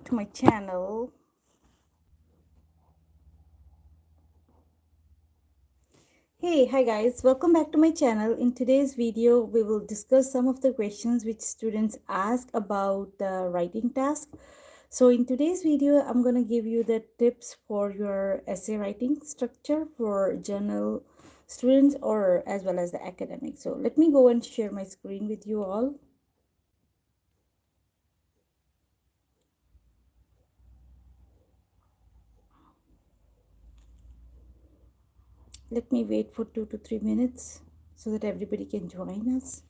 to my channel. Hey, hi guys, welcome back to my channel. In today's video, we will discuss some of the questions which students ask about the writing task. So in today's video, I'm going to give you the tips for your essay writing structure for journal students or as well as the academic. So let me go and share my screen with you all. Let me wait for 2 to 3 minutes so that everybody can join us.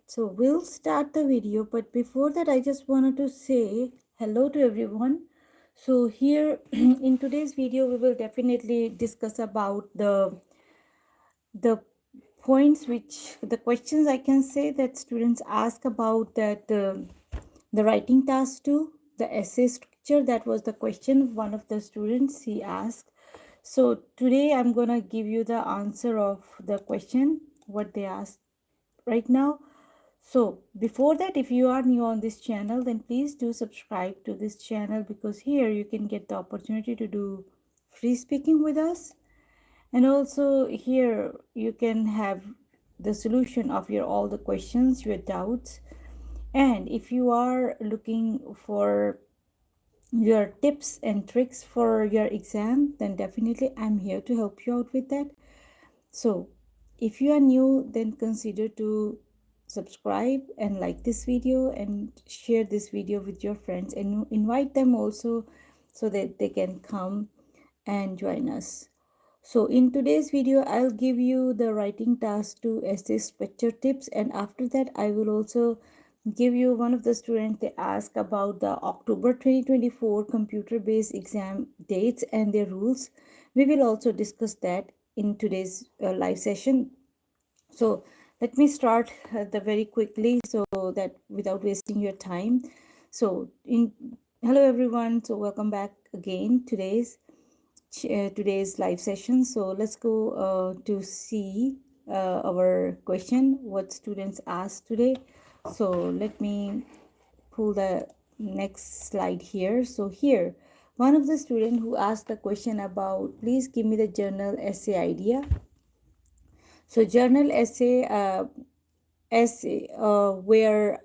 So we'll start the video, but before that, I just wanted to say hello to everyone. So here in today's video, we will definitely discuss about the points which the questions I can say that students ask about that the writing task too, the essay structure. That was the question one of the students he asked. So today I'm gonna give you the answer of the question what they asked right now. So before that, if you are new on this channel, then please do subscribe to this channel, because here you can get the opportunity to do free speaking with us. And also here you can have the solution of your all the questions, your doubts. And if you are looking for your tips and tricks for your exam, then definitely I'm here to help you out with that. So if you are new, then consider to subscribe and like this video and share this video with your friends and invite them also so that they can come and join us. So in today's video, I'll give you the writing task to essay structure tips, and after that I will also give you one of the students they ask about the October 2024 computer based exam dates and their rules. We will also discuss that in today's live session. So let me start the very quickly so that without wasting your time. So in hello everyone, so welcome back again today's live session. So let's go to see our question what students asked today. So let me pull the next slide here. So here one of the students who asked the question about please give me the journal essay idea. So journal essay where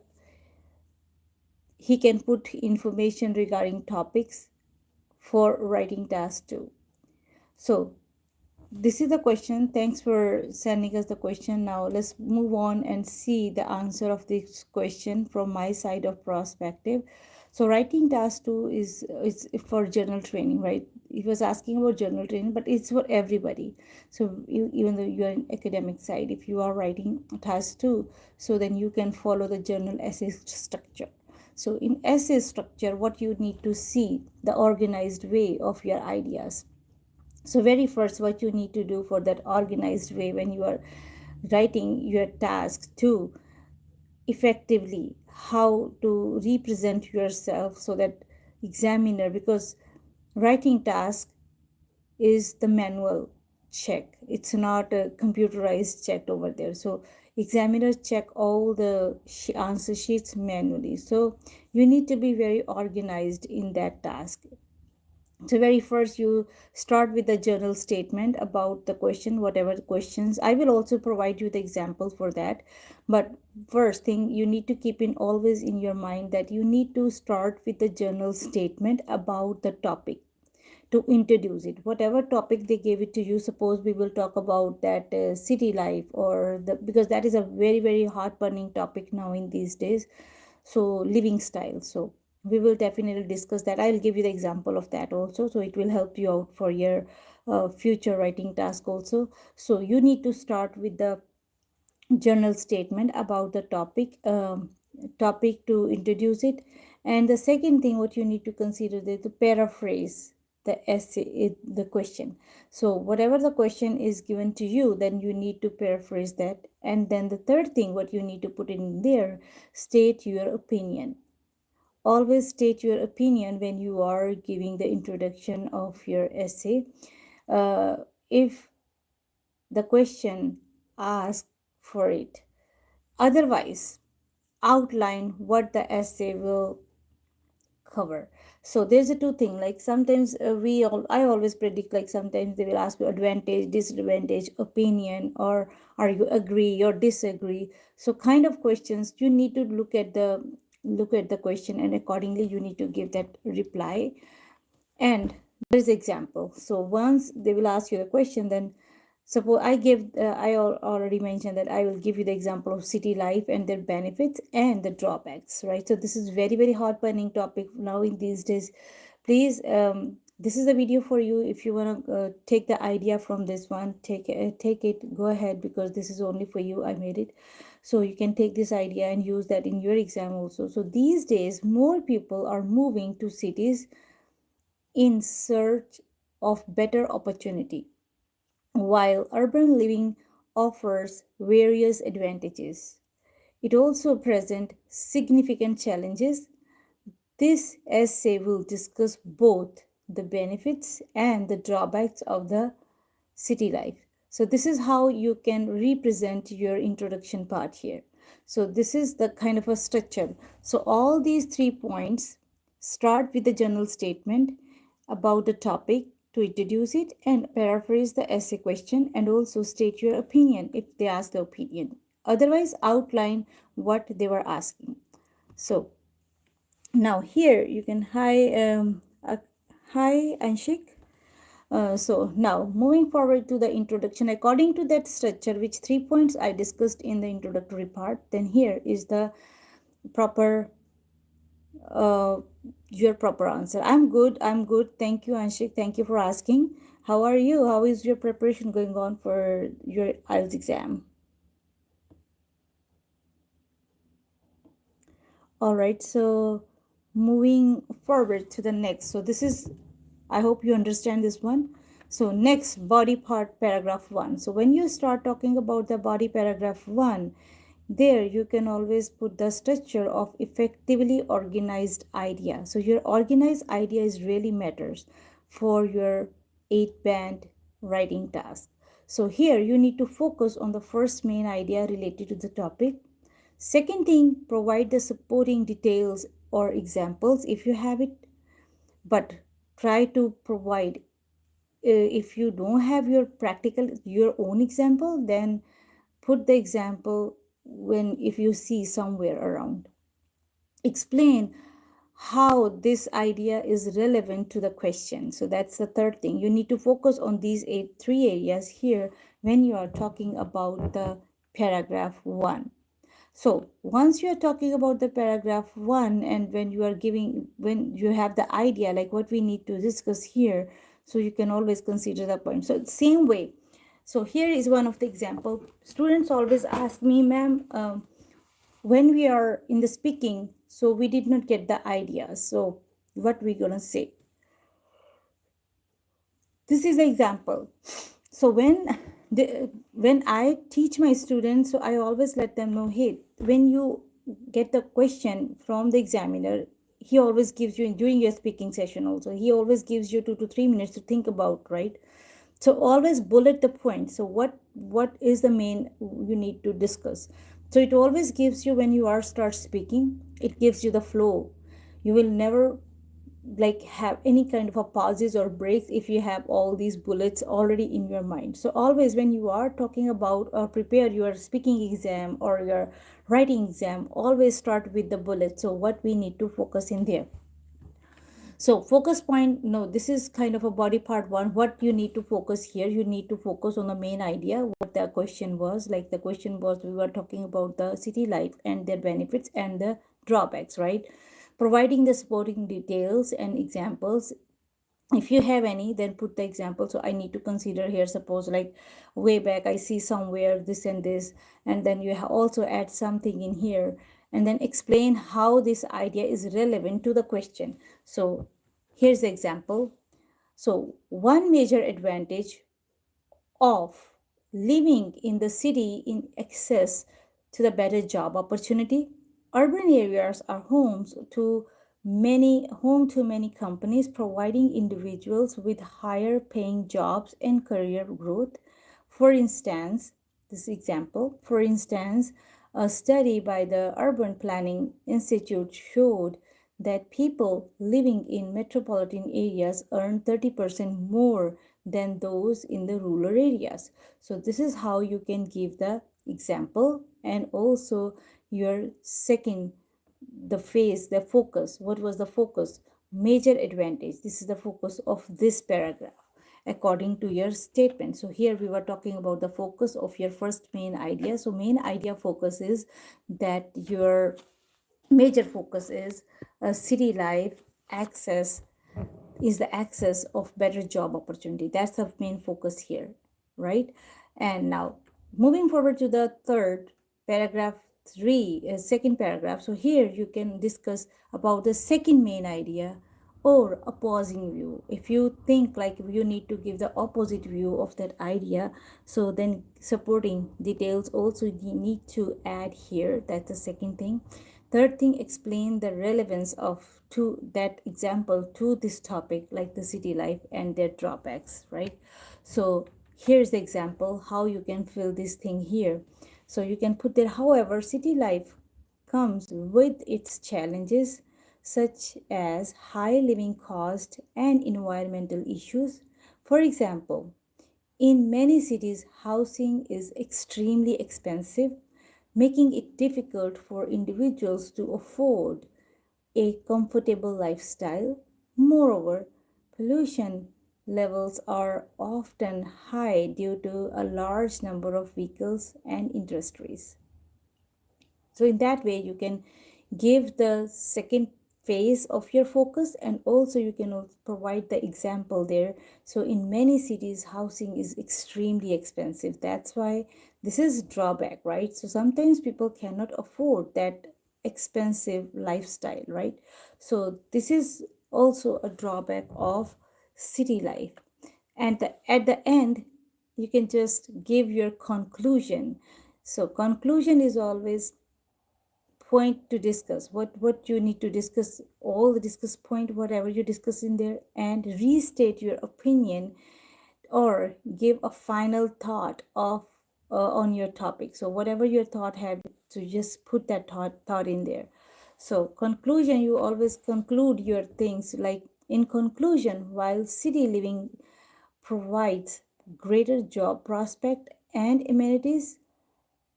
he can put information regarding topics for writing task too. So this is the question. Thanks for sending us the question. Now let's move on and see the answer of this question from my side of perspective. So writing task 2 is for journal training, right? He was asking about journal training, but it's for everybody. So even though you're in academic side, if you are writing task 2, so then you can follow the journal essay structure. So in essay structure, what you need to see the organized way of your ideas. So very first, what you need to do for that organized way when you are writing your task to effectively how to represent yourself so that examiner, because writing task is the manual check, it's not a computerized check over there. So examiners check all the answer sheets manually, so you need to be very organized in that task. So very first you start with the journal statement about the question, whatever the questions. I will also provide you the example for that. But first thing you need to keep in always in your mind that you need to start with the journal statement about the topic to introduce it. Whatever topic they gave it to you, suppose we will talk about that city life or the, because that is a very hot burning topic now in these days. So living style, so we will definitely discuss that. I'll give you the example of that also, so it will help you out for your future writing task also. So you need to start with the journal statement about the topic to introduce it. And the second thing what you need to consider is to paraphrase the essay, the question. So whatever the question is given to you, then you need to paraphrase that. And then the third thing what you need to put in there, state your opinion. Always state your opinion when you are giving the introduction of your essay. If the question asks for it. Otherwise, outline what the essay will cover. So there's a two thing, like sometimes I always predict, like sometimes they will ask you advantage, disadvantage, opinion, or are you agree or disagree. So kind of questions you need to look at the question, and accordingly you need to give that reply. And there's example. So once they will ask you the question, then suppose already mentioned that I will give you the example of city life and their benefits and the drawbacks, right? So this is very very hot burning topic now in these days. Please, this is a video for you. If you want to take the idea from this one, take it, go ahead, because this is only for you. I made it so you can take this idea and use that in your exam also. So these days more people are moving to cities in search of better opportunity, while urban living offers various advantages. It also presents significant challenges. This essay will discuss both the benefits and the drawbacks of the city life. So this is how you can represent your introduction part here. So this is the kind of a structure. So all these 3 points: start with the general statement about the topic to introduce it, and paraphrase the essay question, and also state your opinion if they ask the opinion. Otherwise, outline what they were asking. So now here you can hi Anshik. So now moving forward to the introduction, according to that structure, which 3 points I discussed in the introductory part, then here is the proper uh, your proper answer. I'm good. I'm good. Thank you, Anshik. Thank you for asking. How are you? How is your preparation going on for your IELTS exam? All right. So moving forward to the next. So this is, I hope you understand this one. So next, body part paragraph 1. So when you start talking about the body paragraph 1, there you can always put the structure of effectively organized idea. So your organized idea is really matters for your 8 band writing task. So here you need to focus on the first main idea related to the topic. Second thing, provide the supporting details or examples if you have it, but try to provide, if you don't have your own example, then put the example when if you see somewhere around. Explain how this idea is relevant to the question. So that's the third thing. You need to focus on these three areas here when you are talking about the paragraph 1. So once you are talking about the paragraph 1, and when you have the idea like what we need to discuss here, so you can always consider the point. So same way. So here is one of the example. Students always ask me, ma'am, when we are in the speaking, so we did not get the idea. So what we gonna say? This is the example. So when I teach my students, so I always let them know, hey, when you get the question from the examiner, he always gives you, during your speaking session also, he always gives you 2 to 3 minutes to think about, right? So always bullet the point. So what is the main you need to discuss? So it always gives you, when you are start speaking, it gives you the flow. You will never like have any kind of a pauses or breaks if you have all these bullets already in your mind. So always when you are talking about or prepare your speaking exam or your writing exam, always start with the bullets. So what we need to focus in there. So focus point, no, this is kind of a body part 1. What you need to focus here, you need to focus on the main idea, what the question was. Like the question was, we were talking about the city life and their benefits and the drawbacks, right? Providing the supporting details and examples. If you have any, then put the example. So I need to consider here, suppose like way back I see somewhere this and this, and then you also add something in here, and then explain how this idea is relevant to the question. So here's the example. So one major advantage of living in the city in access to the better job opportunity. Urban areas are home to many companies, providing individuals with higher paying jobs and career growth. For instance, this example, for instance, a study by the Urban Planning Institute showed that people living in metropolitan areas earn 30% more than those in the rural areas. So this is how you can give the example, and also your second, the phase, the focus. What was the focus? Major advantage. This is the focus of this paragraph according to your statement. So here we were talking about the focus of your first main idea. So main idea focus is that your major focus is city life access, is the access of better job opportunity. That's the main focus here, right? And now moving forward to the third paragraph, three second paragraph. So here you can discuss about the second main idea or opposing view. If you think like you need to give the opposite view of that idea, so then supporting details also you need to add here. That's the second thing. Third thing, explain the relevance of to that example to this topic, like the city life and their drawbacks, right? So here's the example how you can fill this thing here. So you can put there, however, city life comes with its challenges such as high living cost and environmental issues. For example, in many cities, housing is extremely expensive, making it difficult for individuals to afford a comfortable lifestyle. Moreover, pollution levels are often high due to a large number of vehicles and industries. So in that way you can give the second phase of your focus, and also you can also provide the example there. So in many cities housing is extremely expensive, that's why this is drawback, right? So sometimes people cannot afford that expensive lifestyle, right? So this is also a drawback of city life. And at the end you can just give your conclusion. So conclusion is always point to discuss what you need to discuss, all the discuss point whatever you discuss in there, and restate your opinion or give a final thought of on your topic. So whatever your thought had, to just put that thought in there. So conclusion, you always conclude your things like, in conclusion, while city living provides greater job prospect and amenities,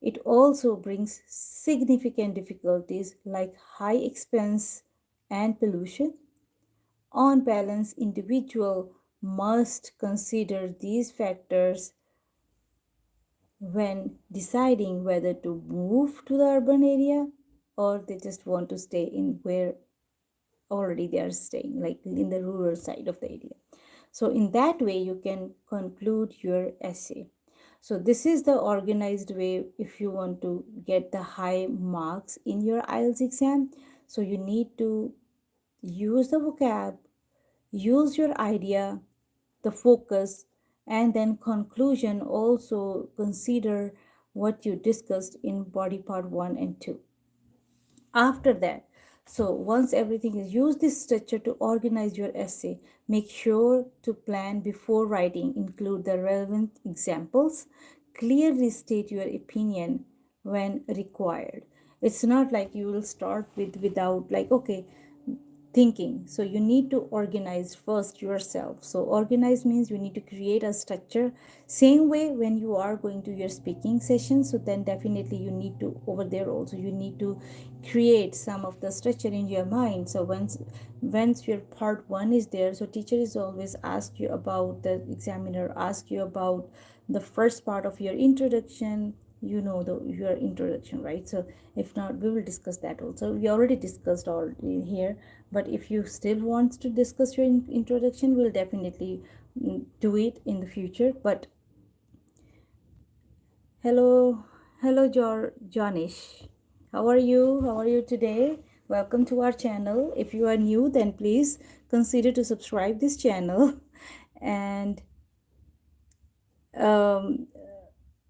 it also brings significant difficulties like high expense and pollution. On balance, individual must consider these factors when deciding whether to move to the urban area or they just want to stay in where already they are staying, like in the rural side of the area. So in that way you can conclude your essay. So this is the organized way if you want to get the high marks in your IELTS exam. So you need to use the vocab, use your idea, the focus, and then conclusion. Also consider what you discussed in body part 1 and 2. After that, so once everything is, use this structure to organize your essay. Make sure to plan before writing, include the relevant examples, clearly state your opinion when required. It's not like you will start with without like, okay, thinking. So you need to organize first yourself. So organize means you need to create a structure. Same way when you are going to your speaking session, so then definitely you need to, over there also you need to create some of the structure in your mind. So once your part 1 is there, so teacher is always ask you about, the examiner ask you about the first part of your introduction, you know, the your introduction, right? So if not, we will discuss that also. We already discussed all in here, but if you still want to discuss your introduction, we'll definitely do it in the future. But hello Jonish, how are you today? Welcome to our channel. If you are new, then please consider to subscribe this channel. And um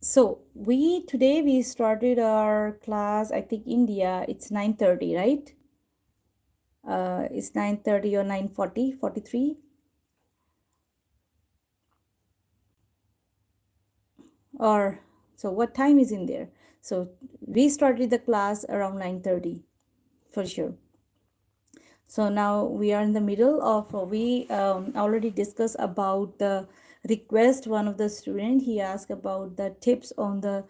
so we started our class, I think India it's 9:30, right? It's 9:30 or 9:40, 43. Or so what time is in there? So we started the class around 9:30 for sure. So now we are in the middle of we already discussed about the request. One of the student, he asked about the tips on the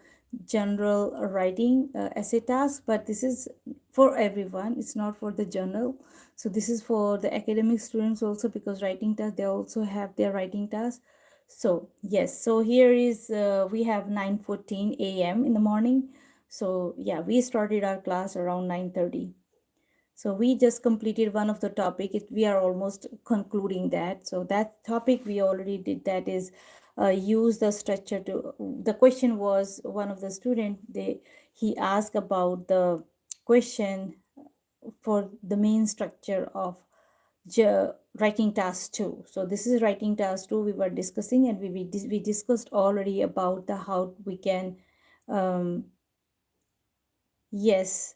general writing essay task, but this is for everyone, it's not for the journal. So this is for the academic students also, because writing task, they also have their writing task. So yes, so here is we have 9:14 a.m. in the morning. So yeah, we started our class around 9:30. So we just completed one of the topic. We are almost concluding that. So that topic we already did. That is, use the structure to. The question was, one of the student, he asked about the question for the main structure of writing task 2. So this is writing task 2 we were discussing, and we discussed already about the how we can um, yes.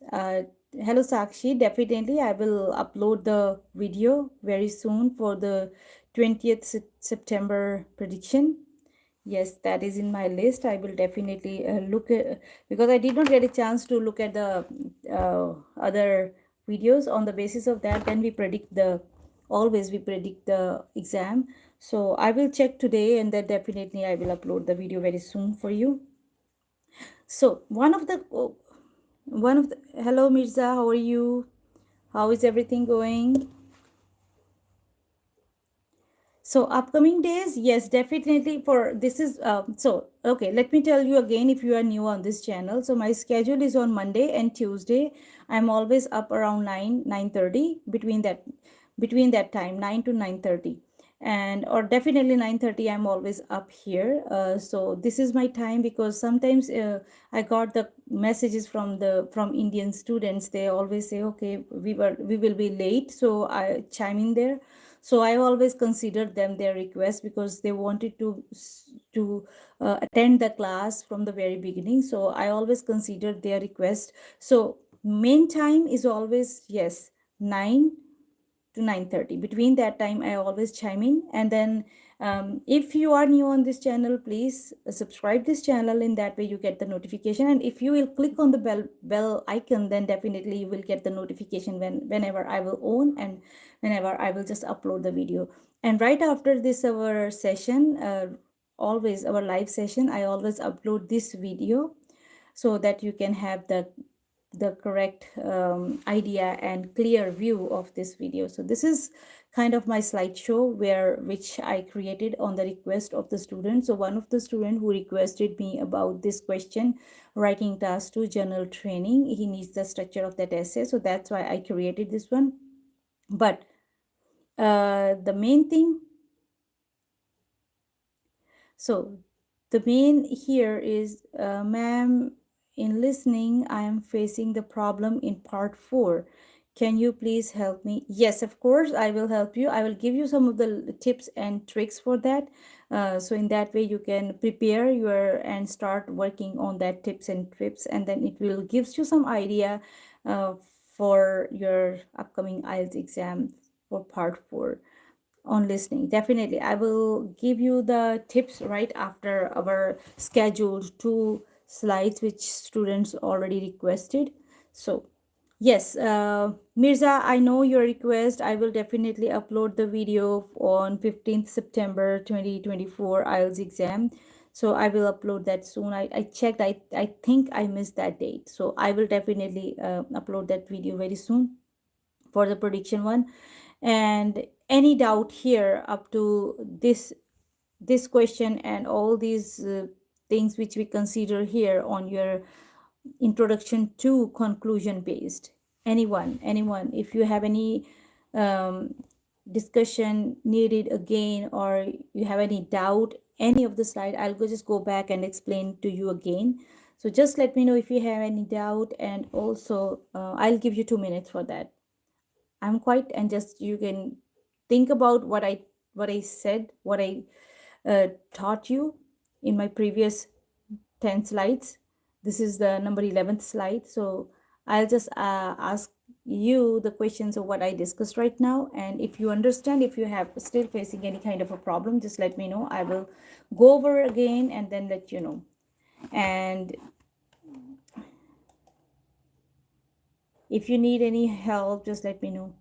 Hello, Sakshi. Definitely, I will upload the video very soon for the 20th September prediction. Yes, that is in my list. I will definitely look at, because I did not get a chance to look at the other videos. On the basis of that, then always we predict the exam. So I will check today, and then definitely I will upload the video very soon for you. So hello Mirza, how are you? How is everything going? So upcoming days, yes, definitely for this is so okay. Let me tell you again if you are new on this channel. So my schedule is on Monday and Tuesday. I'm always up around 9:30, between that time 9 to 9:30, and or definitely 9:30. I'm always up here. So this is my time, because sometimes I got the messages from Indian students. They always say, okay, we will be late, so I chime in there. So I always considered them their request, because they wanted to attend the class from the very beginning. So I always considered their request. So main time is always, yes, 9 to 9:30. Between that time I always chime in. And then if you are new on this channel, please subscribe this channel. In that way you get the notification, and if you will click on the bell icon, then definitely you will get the notification whenever I will own, and whenever I will just upload the video. And right after this our session, always our live session, I always upload this video, so that you can have the correct idea and clear view of this video. So this is kind of my slideshow which I created on the request of the student. So one of the student who requested me about this question, writing task 2 journal training, he needs the structure of that essay. So that's why I created this one. But the main thing, so the main here is, ma'am, in listening, I am facing the problem in part 4. Can you please help me? Yes, of course, I will help you. I will give you some of the tips and tricks for that. So in that way, you can prepare and start working on that tips and trips, and then it will gives you some idea uh, for your upcoming IELTS exam for part 4 on listening. Definitely I will give you the tips right after our scheduled 2 slides which students already requested. So yes, Mirza, I know your request. I will definitely upload the video on 15th September 2024 IELTS exam. So I will upload that soon. I checked, I think I missed that date, so I will definitely upload that video very soon for the prediction one. And any doubt here up to this question and all these things which we consider here on your introduction to conclusion based, anyone, if you have any um, discussion needed again, or you have any doubt any of the slide, I'll just go back and explain to you again. So just let me know if you have any doubt, and also I'll give you 2 minutes for that. I'm quite, and just you can think about what I said, what I taught you in my previous 10 slides. This is the number 11th slide. So I'll just ask you the questions of what I discussed right now. And if you understand, if you have still facing any kind of a problem, just let me know. I will go over again and then let you know. And if you need any help, just let me know.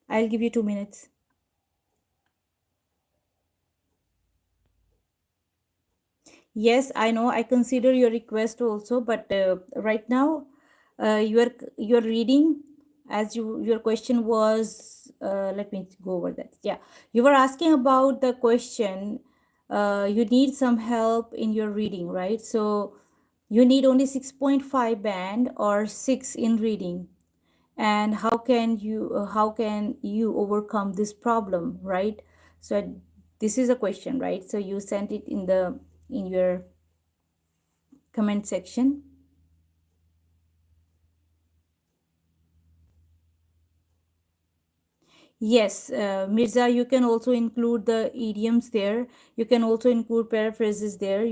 I'll give you 2 minutes. Yes, I know. I consider your request also, but right now, you're reading as your question was. Let me go over that. Yeah, you were asking about the question. You need some help in your reading, right? So you need only 6.5 band or 6 in reading, and how can you overcome this problem, right? So this is a question, right? So you sent it in your comment section. Yes, Mirza, you can also include the idioms there. You can also include paraphrases there.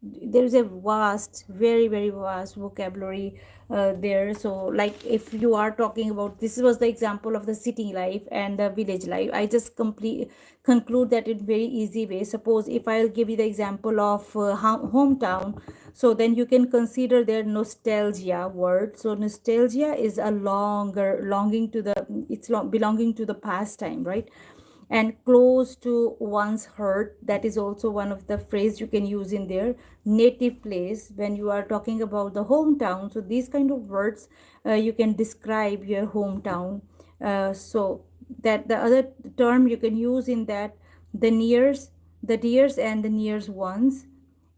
There is a vast, very, very vast vocabulary there. So, like if you are talking about, this was the example of the city life and the village life. I just conclude that in very easy way. Suppose if I'll give you the example of hometown, so then you can consider their nostalgia word. So nostalgia is a longer longing to the, belonging to the past time, right? And close to one's heart, that is also one of the phrase you can use in there. Native place, when you are talking about the hometown, so these kind of words you can describe your hometown. So that the other term you can use in that, the nears, the dears and the nears ones.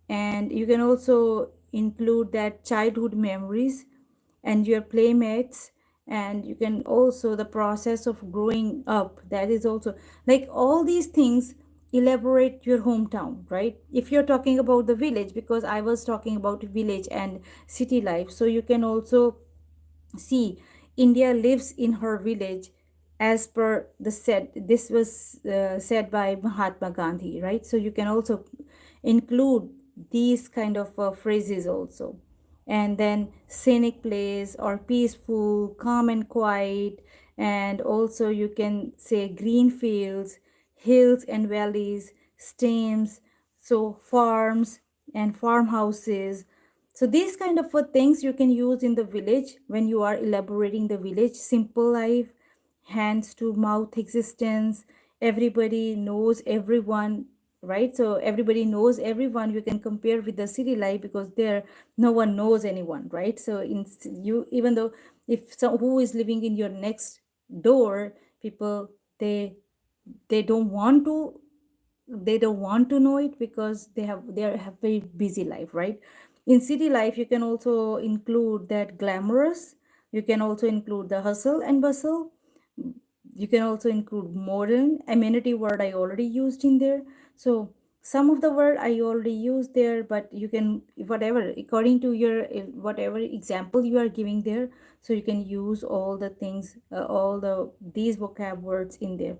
And you can also include that childhood memories and your playmates. And you can also the process of growing up, that is also, like all these things elaborate your hometown, right? If you're talking about the village, because I was talking about village and city life, so you can also see India lives in her village, as per the said, this was said by Mahatma Gandhi, right? So you can also include these kind of phrases also. And then scenic place or peaceful, calm and quiet. And also you can say green fields, hills and valleys, streams, so farms and farmhouses. So these kind of things you can use in the village when you are elaborating the village. Simple life, hands to mouth existence, everybody knows everyone, right? So everybody knows everyone. You can compare with the city life, because there no one knows anyone, right? So you, even though if so, who is living in your next door, people, they don't want to, they don't want to know it, because they have very busy life, right? In city life you can also include that glamorous, you can also include the hustle and bustle, you can also include modern. Amenity word I already used in there. So some of the word I already used there, but you can, whatever according to your whatever example you are giving there, so you can use all the things, all these vocab words in there.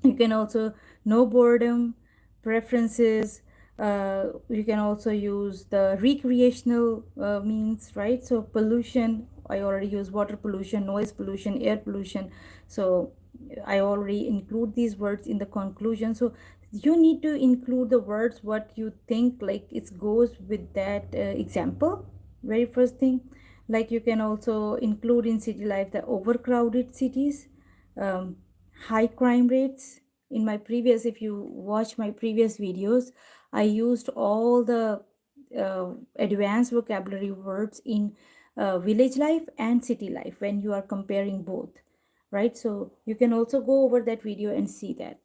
You can also know boredom, preferences. You can also use the recreational means, right? So pollution, I already use water pollution, noise pollution, air pollution. So I already include these words in the conclusion. So you need to include the words what you think like it goes with that example. Very first thing, like you can also include in city life the overcrowded cities, um, high crime rates. In my previous, if you watch my previous videos, I used all the advanced vocabulary words in village life and city life when you are comparing both, right? So you can also go over that video and see that.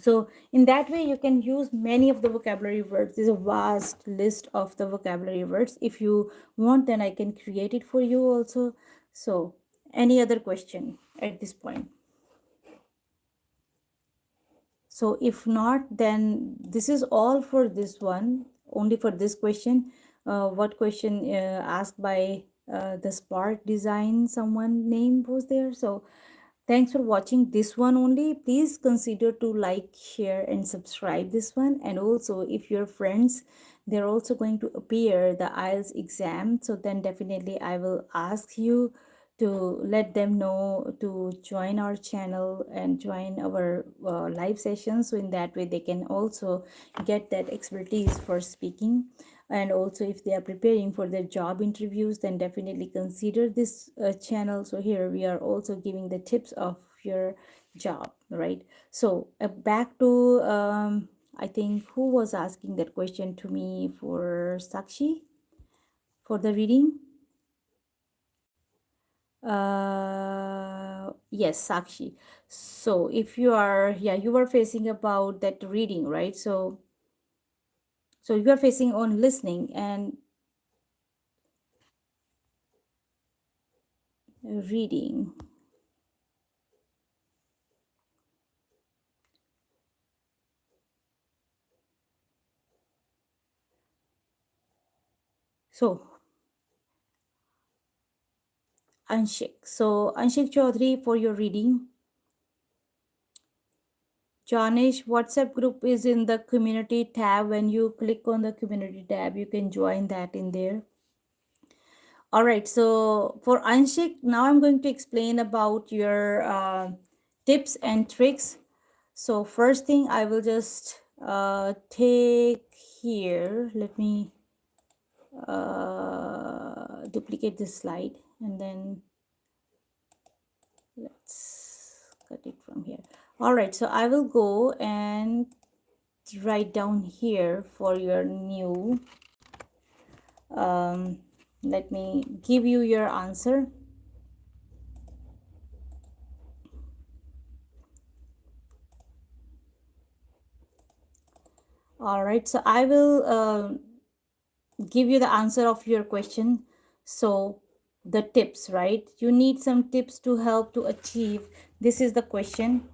So in that way you can use many of the vocabulary words. There's a vast list of the vocabulary words. If you want, then I can create it for you also. So any other question at this point? So if not, then this is all for this one, only for this question. What question asked by the Spark Design, someone name was there. So thanks for watching this one only. Please consider to like, share and subscribe this one. And also if your friends, they're also going to appear the IELTS exam, so then definitely I will ask you to let them know to join our channel and join our live sessions, so in that way they can also get that expertise for speaking. And also if they are preparing for their job interviews, then definitely consider this channel. So here we are also giving the tips of your job, right? So back to I think who was asking that question to me, for Sakshi, for the reading. Yes, Sakshi. So if you are, yeah, you were facing about that reading, right? So you are facing on listening and reading. So Anshik, so Anshik Chaudhary, for your reading. Janish, WhatsApp group is in the community tab. When you click on the community tab, you can join that in there. All right, so for Anshik, now I'm going to explain about your tips and tricks. So first thing, I will just take here, let me duplicate this slide, and then let's cut it from here. All right, so I will go and write down here for your new, let me give you your answer. All right, so I will give you the answer of your question. So the tips, right? You need some tips to help to achieve. This is the question.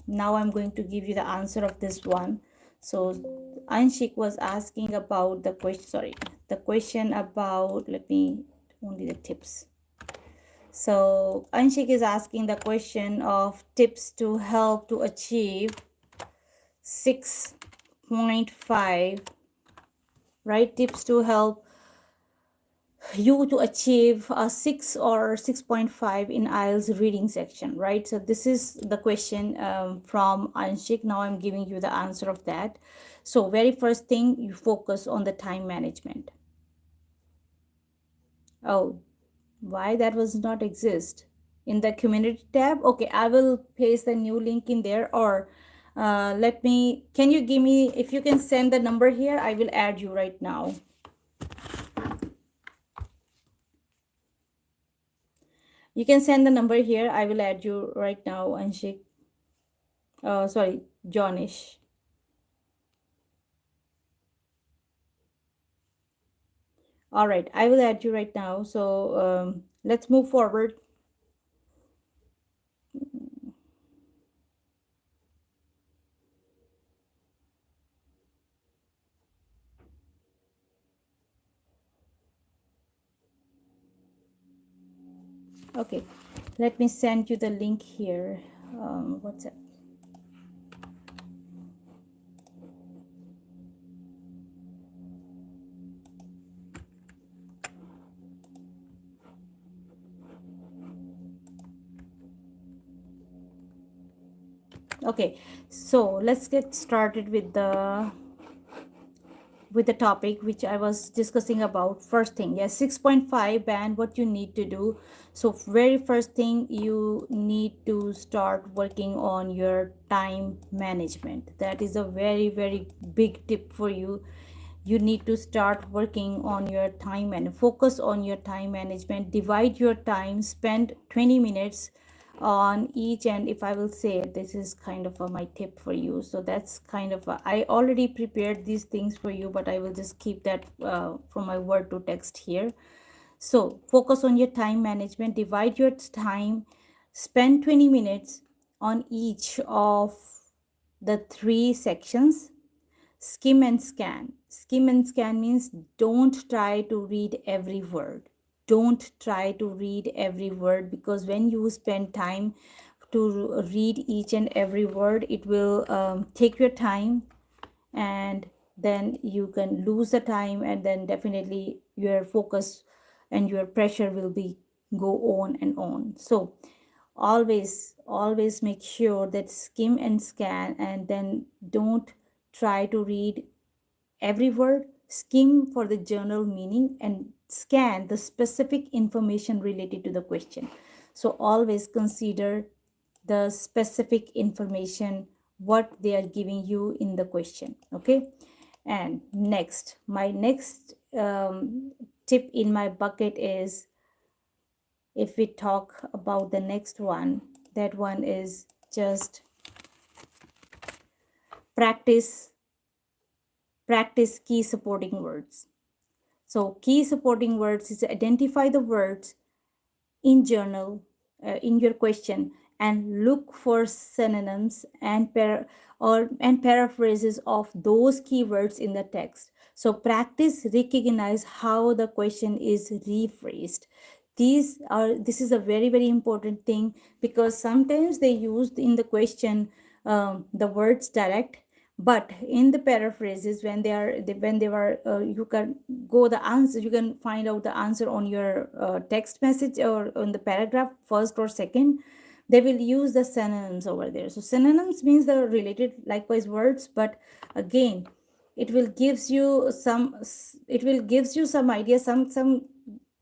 Now I'm going to give you the answer of this one. So Anshik was asking about the question, sorry, the question about, let me, only the tips. So Anshik is asking the question of tips to help to achieve 6.5, right? Tips to help you to achieve a 6 or 6.5 in IELTS reading section, right? So this is the question from Anshik. Now I'm giving you the answer of that. So very first thing, you focus on the time management. Oh, why that was not exist in the community tab? Okay, I will paste the new link in there, or let me, can you give me, if you can send the number here, I will add you right now. You can send the number here. I will add you right now, Anshik. Sorry, Johnish. All right, I will add you right now. So let's move forward. Okay, let me send you the link here. WhatsApp. Okay, so let's get started with the topic which I was discussing about. First thing, yes, 6.5 band, what you need to do. So very first thing, you need to start working on your time management. That is a very, very big tip for you. You need to start working on your time and focus on your time management. Divide your time, spend 20 minutes on each, and if I will say, this is kind of my tip for you. So that's kind of I already prepared these things for you, but I will just keep that from my word to text here. So focus on your time management, divide your time, spend 20 minutes on each of the three sections. Skim and scan. Skim and scan means don't try to read every word. Don't try to read every word, because when you spend time to read each and every word, it will take your time, and then you can lose the time, and then definitely your focus and your pressure will be go on and on. So always make sure that skim and scan, and then don't try to read every word. Skim for the general meaning and scan the specific information related to the question. So always consider the specific information what they are giving you in the question. Okay. And next, my next tip in my bucket is, if we talk about the next one, that one is just practice practice key supporting words. So key supporting words is identify the words in journal, in your question, and look for synonyms and paraphrases of those keywords in the text. So practice recognize how the question is rephrased. This is a very important thing, because sometimes they used in the question the words direct, but in the paraphrases, when they were you can go the answer, you can find out the answer on your text message or on the paragraph first or second, they will use the synonyms over there. So synonyms means the related likewise words, but again, it will gives you some idea. Some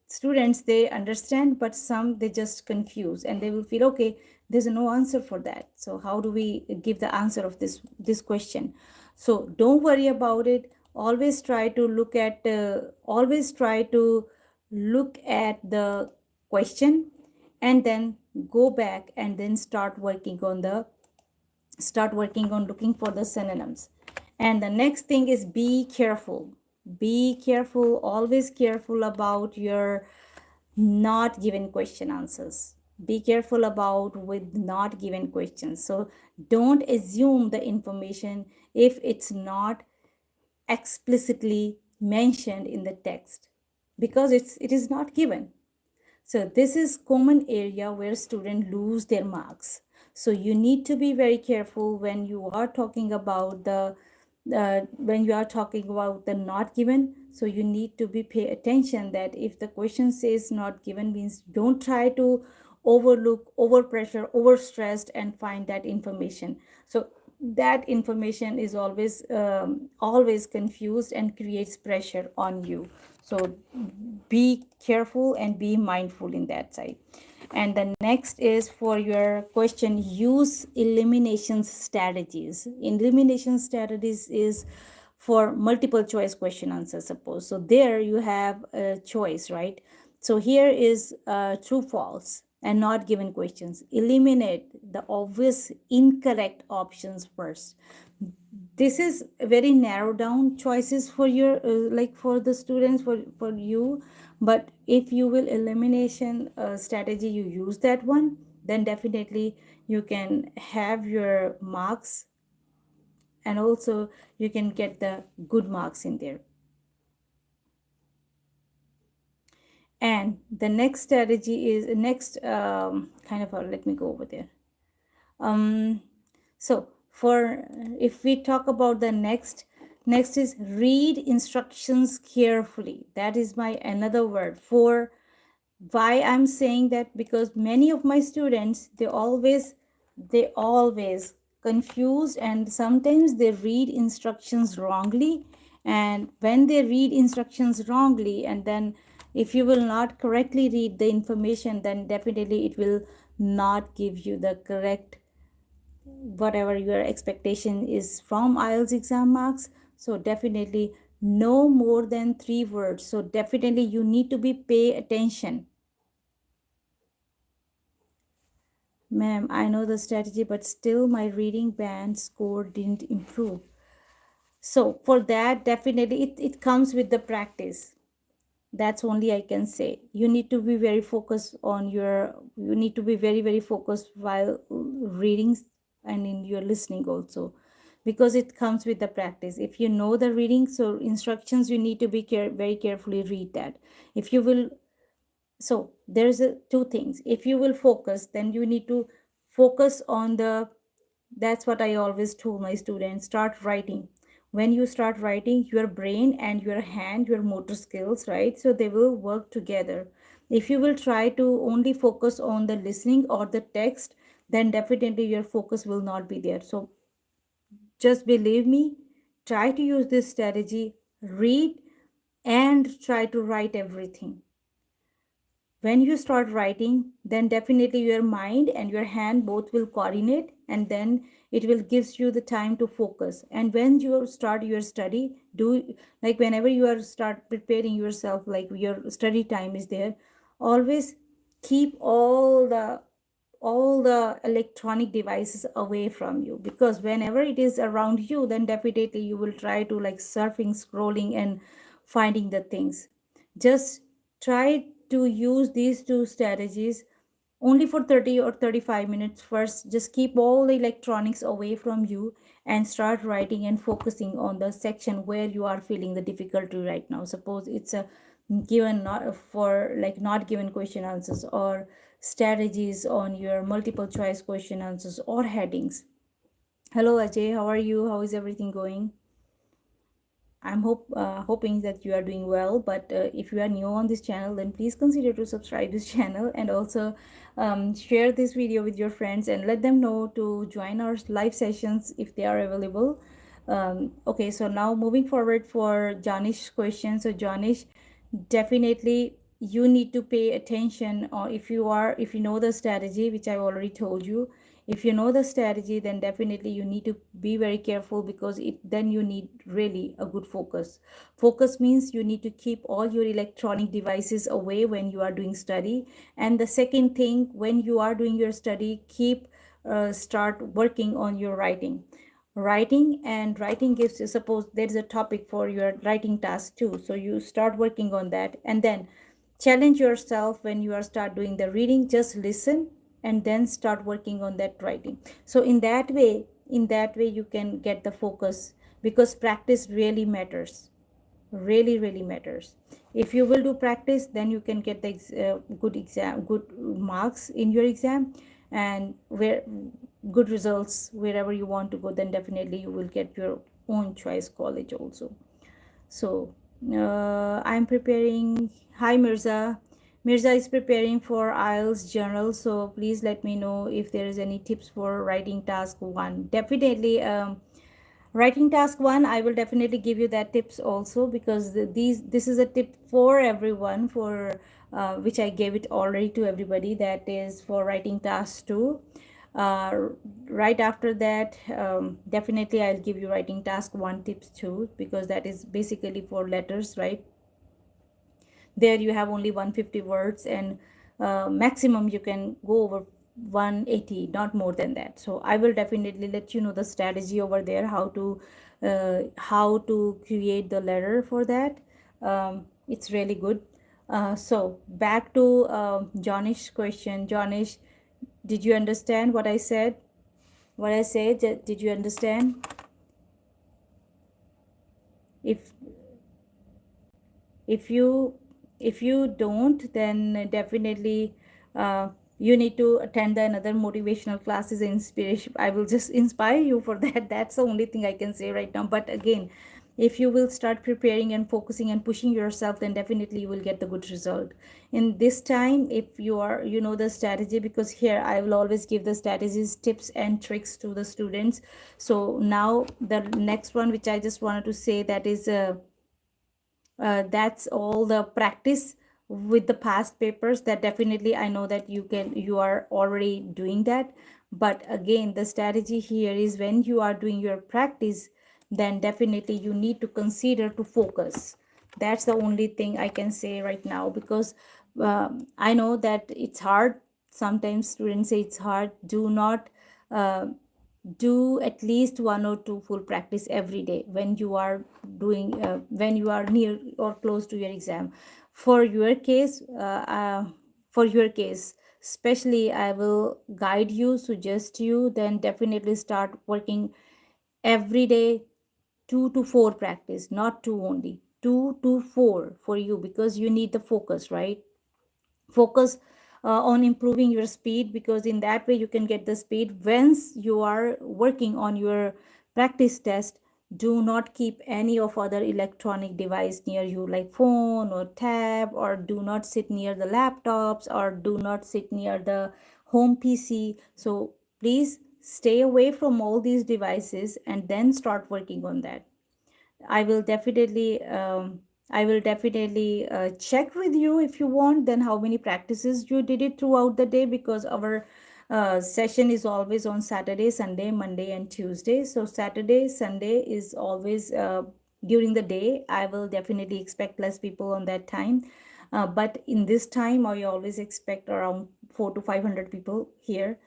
students they understand, but some they just confuse, and they will feel, okay, there's no answer for that, so how do we give the answer of this question? So don't worry about it. Always try to look at the question, and then go back and then start working on looking for the synonyms. And the next thing is be careful, always careful about your not given question answers. Be careful about with not given questions. So don't assume the information if it's not explicitly mentioned in the text, because it is not given. So this is common area where students lose their marks. So you need to be very careful when you are talking about the not given. So you need to be pay attention that if the question says not given, means don't try to overlook, over pressure, over stressed and find that information. So that information is always confused and creates pressure on you. So be careful and be mindful in that side. And the next is, for your question, use elimination strategies. Elimination strategies is for multiple choice question answer, suppose. So there you have a choice, right? So here is true false and not given questions. Eliminate the obvious incorrect options first. This is very narrow down choices for your like for the students, for you. But if you will elimination strategy, you use that one, then definitely you can have your marks, and also you can get the good marks in there. And the next strategy is next kind of let me go over there. So for if we talk about the next is read instructions carefully. That is my another word for why I'm saying that, because many of my students they always confused, and sometimes they read instructions wrongly. And when they read instructions wrongly, and then if you will not correctly read the information, then definitely it will not give you the correct whatever your expectation is from IELTS exam marks. So definitely no more than 3 words. So definitely you need to be pay attention. Ma'am, I know the strategy, but still my reading band score didn't improve. So for that, definitely it comes with the practice. That's only I can say. You need to be very focused you need to be very focused while reading and in your listening also, because it comes with the practice. If you know the reading, so instructions, you need to be very carefully read that. If you will, so there's two things. If you will focus, then you need to focus on the, that's what I always told my students, start writing. When you start writing, your brain and your hand, your motor skills, right, so they will work together. If you will try to only focus on the listening or the text, then definitely your focus will not be there. So just believe me, try to use this strategy, read and try to write everything. When you start writing, then definitely your mind and your hand both will coordinate, and then it will gives you the time to focus. And when you start your study, do like whenever you are start preparing yourself, like your study time is there, always keep all the electronic devices away from you, because whenever it is around you, then definitely you will try to like surfing, scrolling and finding the things. Just try to use these two strategies only for 30 or 35 minutes first. Just keep all the electronics away from you and start writing and focusing on the section where you are feeling the difficulty right now. Suppose it's a given, not for like not given question answers, or strategies on your multiple choice question answers, or headings. Hello Ajay, how are you? How is everything going? I'm hoping that you are doing well. But if you are new on this channel, then please consider to subscribe this channel, and also share this video with your friends and let them know to join our live sessions if they are available. Okay, so now moving forward for Janish's question. So Janish, definitely you need to pay attention, or if you know the strategy which I've already told you, if you know the strategy, then definitely you need to be very careful, because it then you need really a good focus means you need to keep all your electronic devices away when you are doing study. And the second thing, when you are doing your study, keep start working on your writing gives you, suppose there is a topic for your writing task too, so you start working on that, and then challenge yourself. When you are start doing the reading, just listen and then start working on that writing. So in that way you can get the focus, because practice really matters, really matters. If you will do practice, then you can get the good marks in your exam, and where good results wherever you want to go, then definitely you will get your own choice college also. So I'm preparing. Hi Mirza. Mirza is preparing for IELTS journal. So please let me know if there is any tips for writing task one. Definitely, writing task one, I will definitely give you that tips also, because this is a tip for everyone, for which I gave it already to everybody. That is for writing task two. uh, right after that, definitely I'll give you writing task one tips too, because that is basically for letters, right? There you have only 150 words, and maximum you can go over 180, not more than that. So I will definitely let you know the strategy over there, how to create the letter for that. It's really good. So back to Johnny's question. Johnny, did you understand what I said? What I said, did you understand? If if you if you don't, then definitely uh, you need to attend the another motivational classes, inspiration. I will just inspire you for that. That's the only thing I can say right now. But again, if you will start preparing and focusing and pushing yourself, then definitely you will get the good result in this time. If you know the strategy, because here I will always give the strategies, tips and tricks to the students. So now the next one which I just wanted to say, that is that's all the practice with the past papers. That definitely I know that you are already doing that. But again, the strategy here is, when you are doing your practice, then definitely you need to consider to focus. That's the only thing I can say right now, because I know that it's hard. Sometimes students say it's hard. Do not uh, do at least one or two full practice every day when you are doing when you are near or close to your exam. For your case, for your case especially, I will guide you, suggest you, then definitely start working every day. 2 to 4 practice, not two only, 2 to 4 for you, because you need the focus, right? Focus on improving your speed, because in that way you can get the speed. Once you are working on your practice test, Do not keep any of other electronic device near you, like phone or tab, or do not sit near the laptops, or do not sit near the home PC. So please stay away from all these devices and then start working on that. I will definitely check with you if you want, then how many practices you did it throughout the day, because our session is always on Saturday, Sunday, Monday, and Tuesday. So Saturday, Sunday is always during the day. I will definitely expect less people on that time. But in this time, I always expect around 400 to 500 people here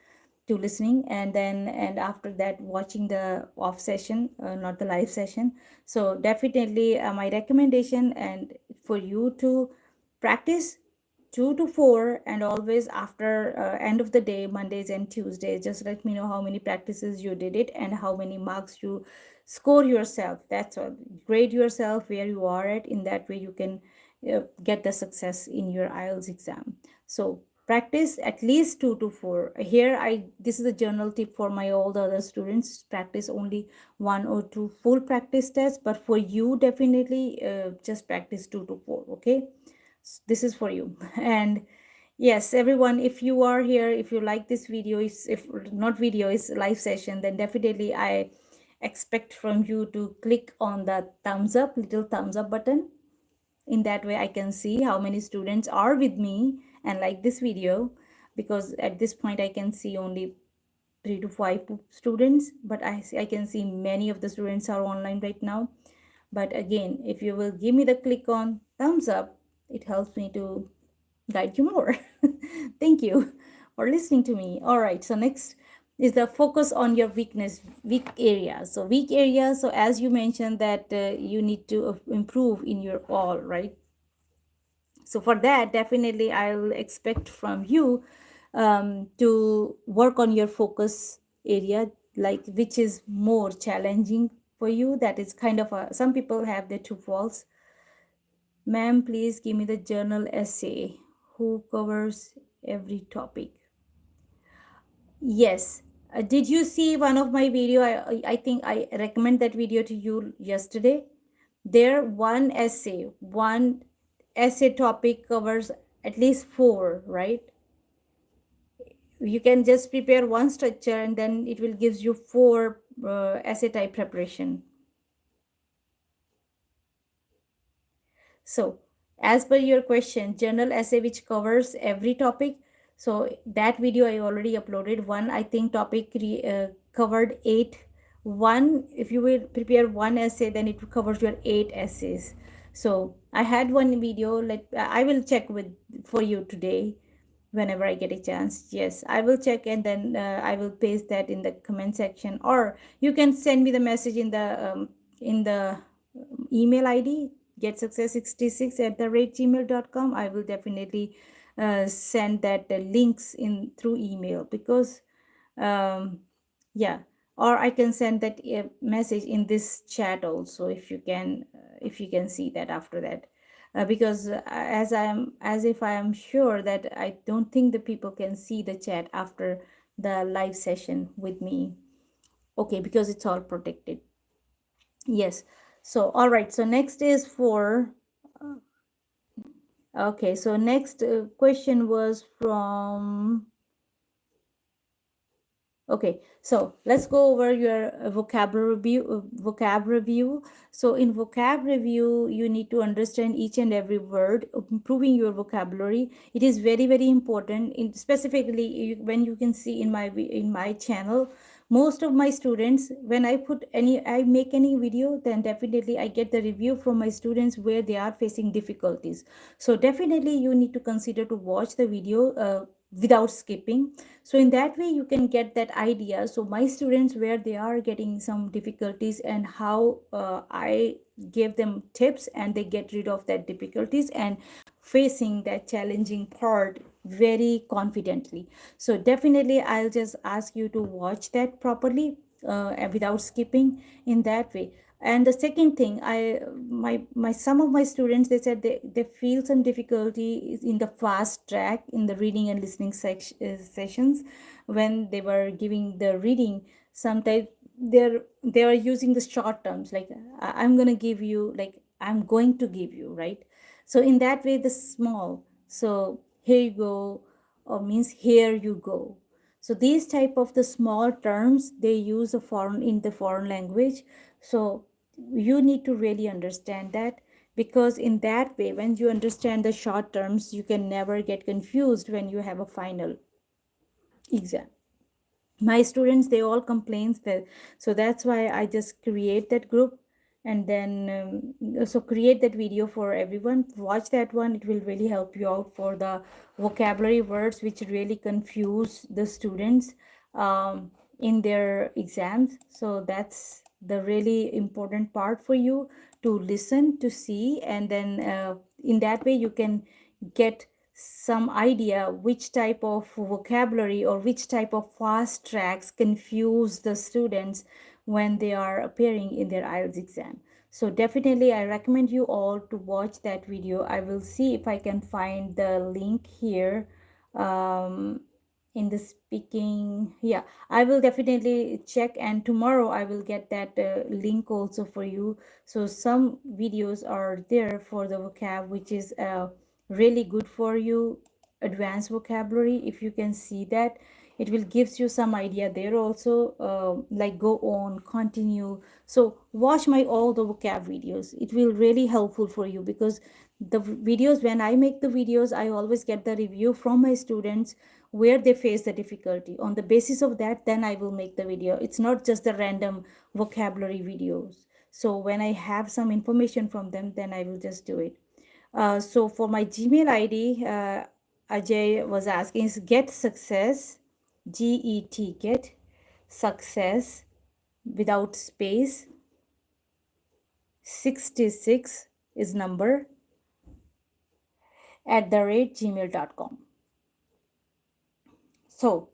to listening, and then and after that watching the off session, not the live session. So definitely my recommendation and for you to practice 2 to 4, and always after end of the day, Mondays and Tuesdays, just let me know how many practices you did it and how many marks you score yourself. That's all. Grade yourself where you are at. In that way you can get the success in your IELTS exam. So practice at least 2 to 4. Here this is a general tip for my all the other students. Practice only 1 or 2 full practice tests, but for you definitely just practice 2 to 4. Okay, this is for you. And yes, everyone, if you are here, if you like this video, if not video, is live session, then definitely I expect from you to click on the thumbs up, little thumbs up button. In that way I can see how many students are with me and like this video, because at this point I can see only 3 to 5 students, but I can see many of the students are online right now. But again, if you will give me the click on thumbs up, it helps me to guide you more. Thank you for listening to me. All right, so next is the focus on your weak areas. So weak areas, so as you mentioned that you need to improve in your all, right? So for that, definitely I'll expect from you to work on your focus area, like which is more challenging for you. That is kind of a, some people have their true false. Ma'am, please give me the journal essay who covers every topic. Yes. Did you see one of my video? I think I recommend that video to you yesterday. There, one essay topic covers at least 4, right? You can just prepare one structure and then it will gives you 4 essay type preparation. So as per your question, journal essay which covers every topic. So that video I already uploaded. One, I think topic covered 8. One, if you will prepare one essay, then it covers your 8 essays. So I had one video. I will check with for you today whenever I get a chance. Yes, I will check, and then I will paste that in the comment section, or you can send me the message in the email ID getsuccess66@gmail.com. I will definitely send that links in through email, because um, yeah, or I can send that message in this chat also, if you can see that after that. Because as if I am sure that I don't think the people can see the chat after the live session with me. Okay, because it's all protected. Yes. So all right, so next is for okay, so next question was from. Okay, so let's go over your vocab review. So in vocab review, you need to understand each and every word, improving your vocabulary. It is very, very important. In specifically, when you can see in my channel, most of my students, when I make any video, then definitely I get the review from my students where they are facing difficulties. So definitely you need to consider to watch the video without skipping. So in that way you can get that idea. So my students, where they are getting some difficulties, and how I give them tips and they get rid of that difficulties and facing that challenging part very confidently. So definitely I'll just ask you to watch that properly without skipping, in that way. And the second thing, my some of my students, they said they feel some difficulty in the fast track in the reading and listening sessions when they were giving the reading. Sometimes they are using the short terms, like I'm going to give you, like I'm going to give you, right? So in that way, the small, so here you go, or means here you go. So these type of the small terms they use a foreign in the foreign language. So you need to really understand that, because in that way, when you understand the short terms, you can never get confused when you have a final exam. My students, they all complains that, so that's why I just create that group, and then so create that video for everyone, watch that one. It will really help you out for the vocabulary words which really confuse the students in their exams. So that's the really important part for you to listen, to see, and then in that way you can get some idea which type of vocabulary or which type of fast tracks confuse the students when they are appearing in their IELTS exam. So definitely I recommend you all to watch that video. I will see if I can find the link here in the speaking. Yeah, I will definitely check, and tomorrow I will get that link also for you. So some videos are there for the vocab which is really good for you, advanced vocabulary. If you can see that, it will gives you some idea there also, like go on, continue. So watch my all the vocab videos, it will really helpful for you, because the videos, when I make the videos, I always get the review from my students where they face the difficulty. On the basis of that, then I will make the video. It's not just the random vocabulary videos. So when I have some information from them, then I will just do it. So for my Gmail ID, Ajay was asking is get success, get success without space, 66 is number, @gmail.com. So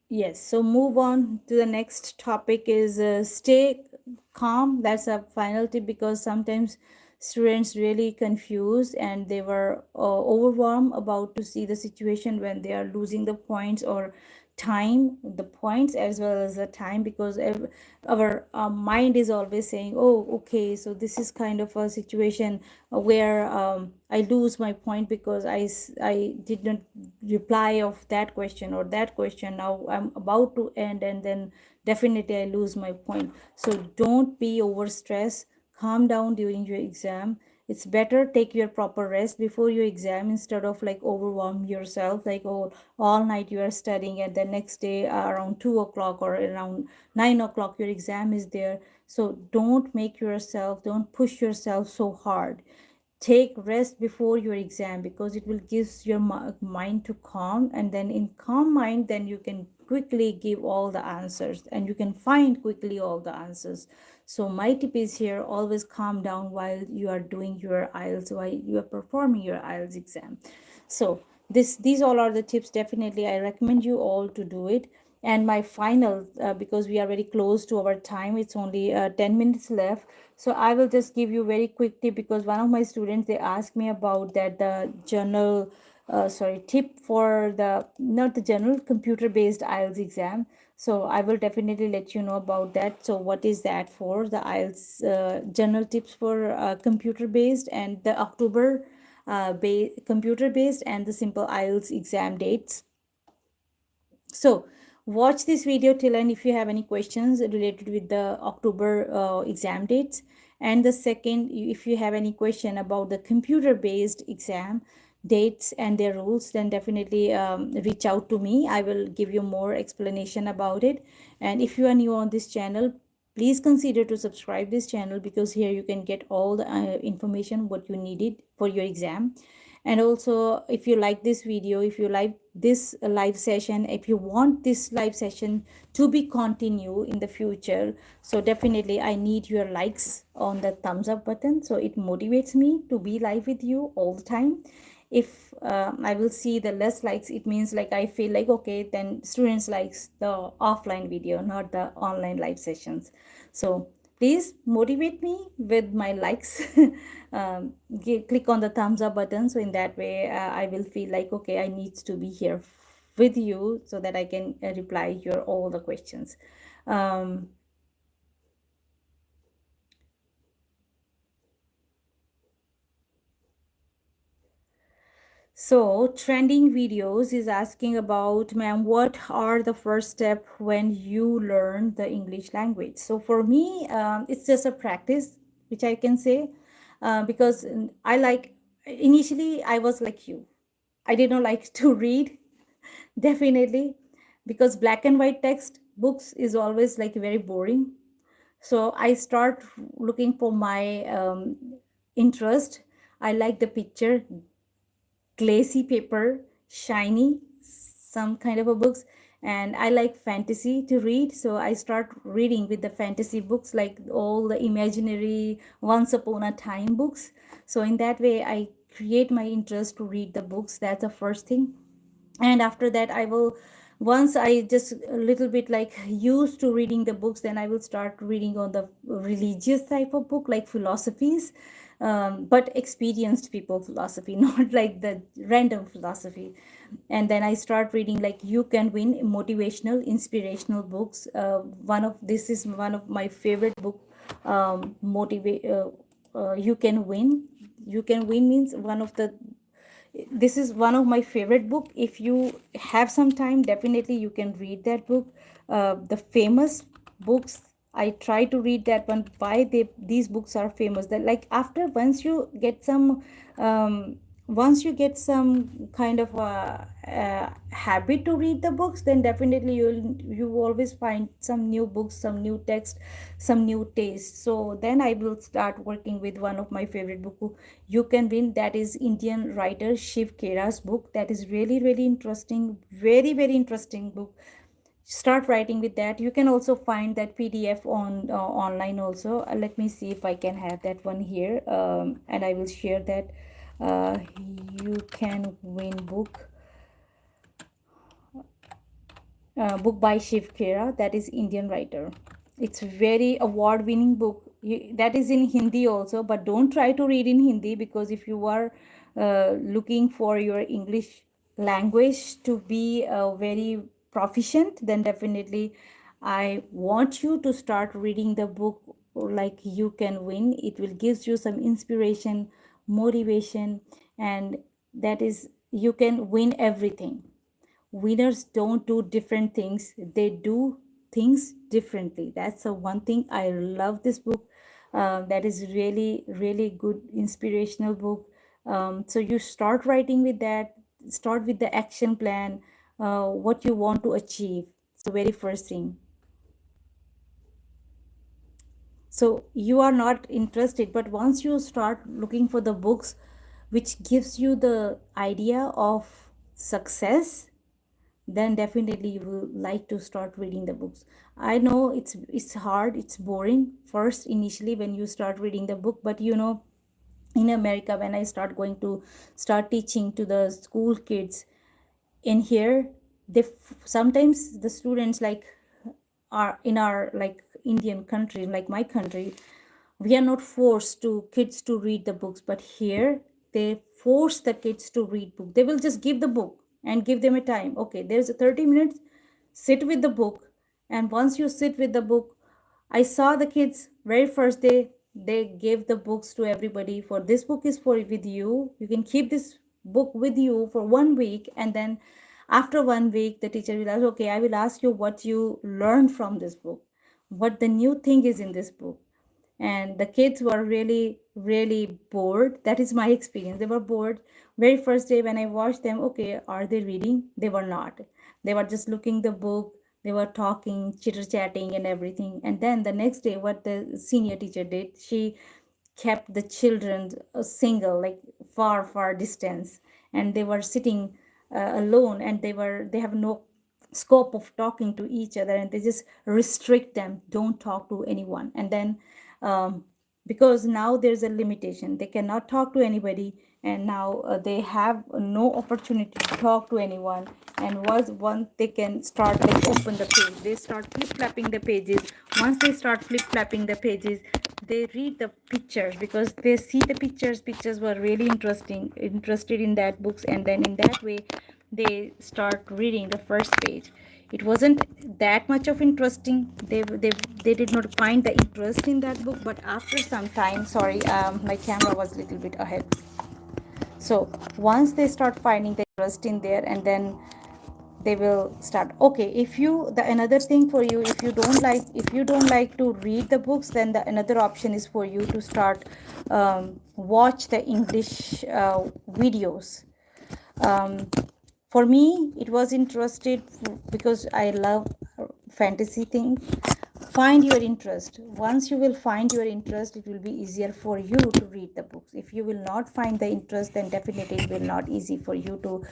yes, so move on to the next topic is stay calm. That's a final tip, because sometimes students really confused and they were overwhelmed about to see the situation when they are losing the points or time, the points as well as the time, because our mind is always saying, oh okay, so this is kind of a situation where I lose my point because I did not reply of that question or that question. Now I'm about to end, and then definitely I lose my point. So don't be overstressed, calm down during your exam. It's better take your proper rest before your exam, instead of like overwhelm yourself, like oh, all night you are studying, and the next day around 2 o'clock or around 9 o'clock your exam is there. So don't push yourself so hard. Take rest before your exam, because it will gives your mind to calm, and then in calm mind, then you can quickly give all the answers, and you can find quickly all the answers. So my tip is here, always calm down while you are doing your IELTS, while you are performing your IELTS exam. So these all are the tips. Definitely I recommend you all to do it. And my final, because we are very close to our time, it's only 10 minutes left. So I will just give you very quick tip, because one of my students, they asked me about that the journal tip for the, not the general, computer based IELTS exam. So I will definitely let you know about that. So what is that for, the IELTS journal tips for computer based, and the October computer based, and the simple IELTS exam dates. So watch this video till end if you have any questions related with the October exam dates. And the second, if you have any question about the computer based exam dates and their rules, then definitely reach out to me. I will give you more explanation about it. And if you are new on this channel, please consider to subscribe this channel, because here you can get all the information what you needed for your exam. And also, if you like this video, if you like this live session, if you want this live session to be continue in the future, so definitely I need your likes on the thumbs up button, so it motivates me to be live with you all the time. If I will see the less likes, it means like I feel like okay, then students likes the offline video, not the online live sessions. So please motivate me with my likes. Click on the thumbs up button, so in that way I will feel like okay, I need to be here with you, so that I can reply your all the questions. um, So, trending videos is asking about, ma'am, what are the first step when you learn the English language? So, for me, it's just a practice, which I can say, because I like, initially, I was like you. I did not like to read, definitely, because black and white text books is always like very boring. So, I start looking for my interest. I like the picture, glassy paper, shiny, some kind of a books. And I like fantasy to read, so I start reading with the fantasy books, like all the imaginary once upon a time books. So in that way, I create my interest to read the books. That's the first thing. And after that, I will, once I just a little bit like used to reading the books, then I will start reading on the religious type of book, like philosophies, but experienced people philosophy, not like the random philosophy. And then I start reading like You Can Win, motivational inspirational books. One of this is one of my favorite book, motivate You Can Win. You Can Win means one of the, this is one of my favorite book. If you have some time, definitely you can read that book. The famous books, I try to read that one. Why these books are famous, that like after once you get some kind of a habit to read the books, then definitely you always find some new books, some new text, some new taste. So then I will start working with one of my favorite book, You Can Win. That is Indian writer Shiv Khera's book. That is really really interesting, very very interesting book. Start writing with that. You can also find that PDF on online also. Let me see if I can have that one here, and I will share that. You Can Win book, book by Shiv Khera. That is Indian writer. It's very award-winning book. That is in Hindi also, but don't try to read in Hindi, because if you are looking for your English language to be very proficient, then definitely I want you to start reading the book like You Can Win. It will gives you some inspiration, motivation, and that is, you can win everything. Winners don't do different things, they do things differently. That's the one thing I love this book. That is really really good inspirational book. So you start writing with that, start with the action plan, what you want to achieve. It's the very first thing. So you are not interested, but once you start looking for the books which gives you the idea of success, then definitely you will like to start reading the books. I know it's hard, it's boring first initially when you start reading the book, but in America, when I start teaching to the school kids in here, sometimes the students like are in our like Indian country, like my country, we are not forced to kids to read the books, but here they force the kids to read book. They will just give the book and give them a time. Okay, there's a 30 minutes, sit with the book. And once you sit with the book, I saw the kids very first day, they gave the books to everybody. For this book is for with you. You can keep this book with you for 1 week, and then after 1 week, the teacher will ask, okay, I will ask you what you learned from this book, what the new thing is in this book. And the kids were really really bored. That is my experience, they were bored. Very first day when I watched them, okay, are they reading? They were not. They were just looking the book, they were talking, chitter chatting and everything. And then the next day, what the senior teacher did, she kept the children single, like far far distance, and they were sitting alone, and they have no scope of talking to each other, and they just restrict them, don't talk to anyone. And then um, because now there's a limitation, they cannot talk to anybody, and now they have no opportunity to talk to anyone. And once they can start like open the page, they start flip flapping the pages. Once they start flip flapping the pages, they read the pictures, because they see the pictures were really interested in that books. And then in that way they start reading the first page. it wasn't that much of interesting. They did not find the interest in that book. But after some time, sorry, my camera was a little bit ahead. So once they start finding the interest in there, and then they will start. Okay, if you, the another thing for you, if you don't like to read the books, then the another option is for you to start watch the English videos. um, for me it was interested because I love fantasy things. Find your interest. Once you will find your interest, it will be easier for you to read the books. If you will not find the interest, then definitely it will not easy for you to